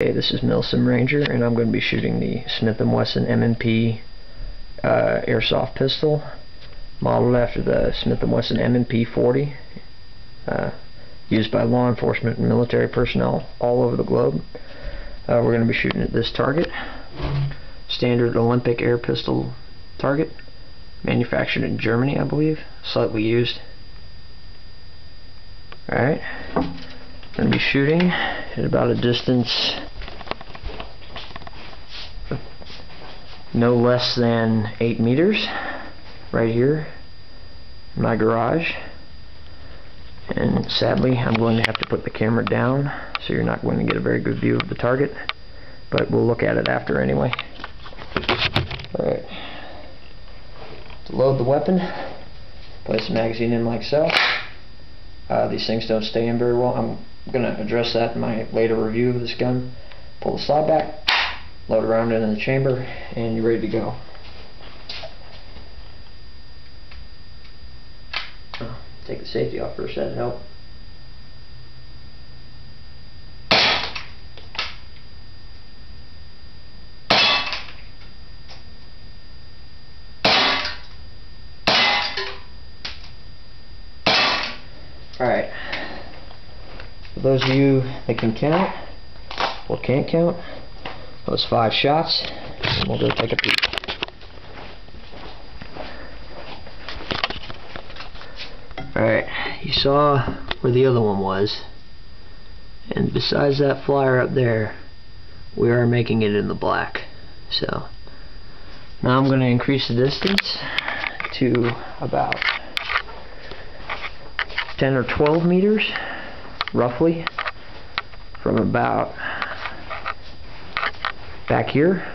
Hey, this is Milsim Ranger, and I'm going to be shooting the Smith & Wesson M&P Airsoft pistol, modeled after the Smith & Wesson M&P 40, used by law enforcement and military personnel all over the globe. We're going to be shooting at this target, standard Olympic air pistol target, manufactured in Germany, I believe, slightly used. Alright, going to be shooting at about a distance no less than 8 meters right here in my garage. And sadly, I'm going to have to put the camera down, so you're not going to get a very good view of the target, but we'll look at it after anyway. Alright, to load the weapon, place the magazine in like so. These things don't stay in very well. I'm going to address that in my later review of this gun. Pull the slide back, load around into the chamber, and you're ready to go. Take the safety off first, that'd help. Alright, for those of you that can count, or can't count, those 5 shots, and we'll go take a peek. Alright, you saw where the other one was, and besides that flyer up there, we are making it in the black. So now I'm going to increase the distance to about 10 or 12 meters, roughly, from about back here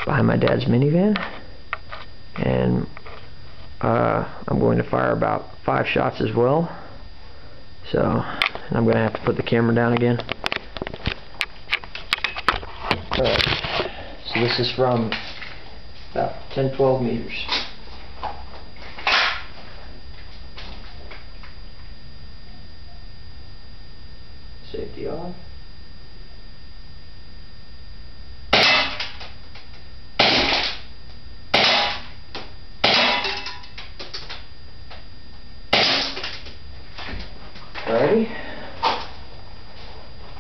behind my dad's minivan, and I'm going to fire about 5 shots as well. So, and I'm going to have to put the camera down again. Alright, so this is from about 10-12 meters. Safety off. Alrighty.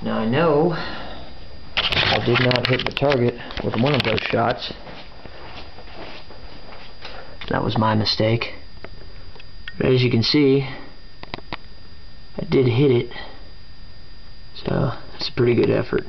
Now I know I did not hit the target with one of those shots. That was my mistake. But as you can see, I did hit it. So that's a pretty good effort.